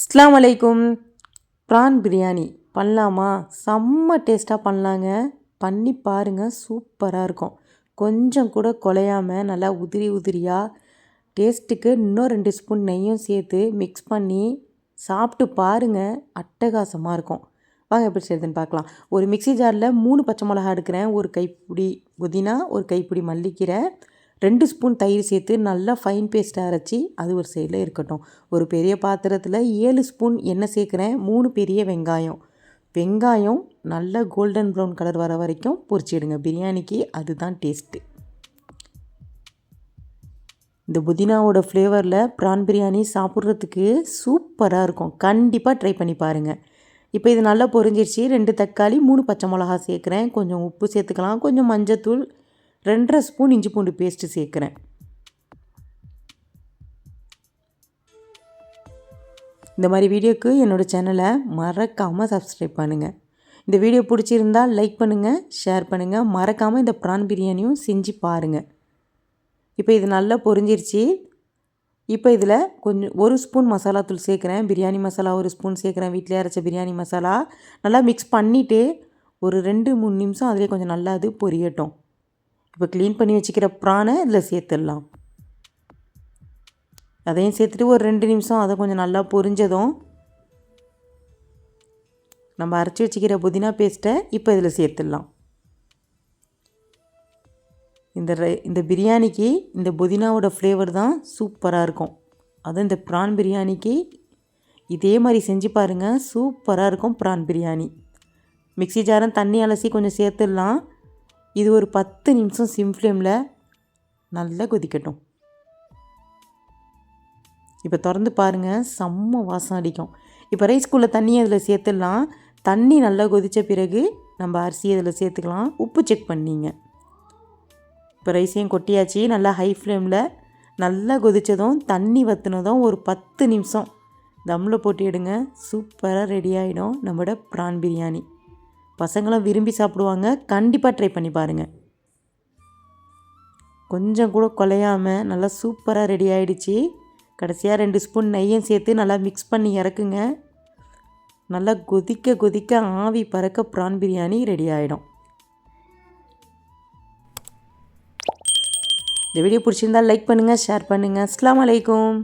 அஸ்ஸலாமு அலைக்கும். ப்ரான் பிரியாணி பண்ணலாமா? செம்ம டேஸ்ட்டாக பண்ணலாங்க. பண்ணி பாருங்கள், சூப்பராக இருக்கும். கொஞ்சம் கூட குலையாமல் நல்லா உதிரி உதிரியாக டேஸ்ட்டுக்கு இன்னும் 2 ஸ்பூன் நெய்யும் சேர்த்து மிக்ஸ் பண்ணி சாப்பிட்டு பாருங்கள், அட்டகாசமாக இருக்கும். வாங்க எப்படி செய்யுதுன்னு பார்க்கலாம். ஒரு மிக்ஸி ஜாரில் 3 பச்சை மிளகா எடுக்கிறேன், ஒரு கைப்பிடி புதினா, ஒரு கைப்பிடி மல்லிக்கீரை, 2 ஸ்பூன் தயிர் சேர்த்து நல்லா ஃபைன் பேஸ்ட்டாக அரைச்சி அது ஒரு சைடில் இருக்கட்டும். ஒரு பெரிய பாத்திரத்தில் 7 ஸ்பூன் எண்ணெய் சேர்க்குறேன். 3 பெரிய வெங்காயம் நல்லா கோல்டன் ப்ரௌன் கலர் வர வரைக்கும் பொரிச்சிடுங்க. பிரியாணிக்கு அதுதான் டேஸ்ட்டு. இந்த புதினாவோட ஃப்ளேவரில் ப்ரான் பிரியாணி சாப்பிட்றதுக்கு சூப்பராக இருக்கும். கண்டிப்பாக ட்ரை பண்ணி பாருங்கள். இப்போ இது நல்லா பொரிஞ்சிருச்சு. 2 தக்காளி, 3 பச்சை மிளகா சேர்க்குறேன். கொஞ்சம் உப்பு சேர்த்துக்கலாம், கொஞ்சம் மஞ்சத்தூள், 2.5 ஸ்பூன் இஞ்சி பூண்டு பேஸ்ட்டு சேர்க்குறேன். இந்த மாதிரி வீடியோக்கு என்னோடய சேனலை மறக்காமல் சப்ஸ்கிரைப் பண்ணுங்கள். இந்த வீடியோ பிடிச்சிருந்தால் லைக் பண்ணுங்கள், ஷேர் பண்ணுங்கள். மறக்காமல் இந்த ப்ரான் பிரியாணியும் செஞ்சு பாருங்கள். இப்போ இது நல்லா பொரிஞ்சிருச்சு. இப்போ இதில் கொஞ்சம் 1 ஸ்பூன் மசாலாத்தூள் சேர்க்குறேன். பிரியாணி மசாலா 1 ஸ்பூன் சேர்க்குறேன், வீட்டிலே அரைச்ச பிரியாணி மசாலா. நல்லா மிக்ஸ் பண்ணிவிட்டு ஒரு 2-3 நிமிஷம் அதிலே கொஞ்சம் நல்லா அது பொரியட்டும். இப்போ க்ளீன் பண்ணி வச்சுக்கிற ப்ரானை இதில் சேர்த்துடலாம். அதையும் சேர்த்துட்டு ஒரு 2 நிமிஷம் அதை கொஞ்சம் நல்லா பொரிஞ்சதும் நம்ம அரைச்சி வச்சுக்கிற புதினா பேஸ்ட்டை இப்போ இதில் சேர்த்துடலாம். இந்த பிரியாணிக்கு இந்த புதினாவோட ஃப்ளேவர் தான் சூப்பராக இருக்கும். அதுவும் இந்த ப்ரான் பிரியாணிக்கு இதே மாதிரி செஞ்சு பாருங்கள், சூப்பராக இருக்கும் ப்ரான் பிரியாணி. மிக்ஸி ஜாரம் தண்ணி அலசி கொஞ்சம் சேர்த்துடலாம். இது ஒரு 10 நிமிஷம் சிம் ஃப்ளேமில் நல்லா கொதிக்கட்டும். இப்போ திறந்து பாருங்கள், செம்ம வாசம் அடிக்கும். இப்போ ரைஸ்குள்ளே தண்ணியை அதில் சேர்த்துடலாம். தண்ணி நல்லா கொதித்த பிறகு நம்ம அரிசியை அதில் சேர்த்துக்கலாம். உப்பு செக் பண்ணிங்க. இப்போ ரைஸையும் கொட்டியாச்சு. நல்லா ஹை ஃப்ளேமில் நல்லா கொதித்ததும் தண்ணி வற்றினதும் ஒரு 10 நிமிஷம் தம்மில் போட்டு எடுங்க. சூப்பராக ரெடி ஆகிடும் நம்மளோட ப்ரான் பிரியாணி. பசங்களும் விரும்பி சாப்பிடுவாங்க. கண்டிப்பாக ட்ரை பண்ணி பாருங்கள். கொஞ்சம் கூட குலையாமல் நல்லா சூப்பராக ரெடி ஆகிடுச்சு. கடைசியாக 2 ஸ்பூன் நெய்யும் சேர்த்து நல்லா மிக்ஸ் பண்ணி இறக்குங்க. நல்லா கொதிக்க கொதிக்க ஆவி பறக்க ப்ரான் பிரியாணி ரெடி ஆகிடும். இந்த வீடியோ பிடிச்சிருந்தால் லைக் பண்ணுங்கள், ஷேர் பண்ணுங்கள். அஸ்ஸலாமு அலைக்கும்.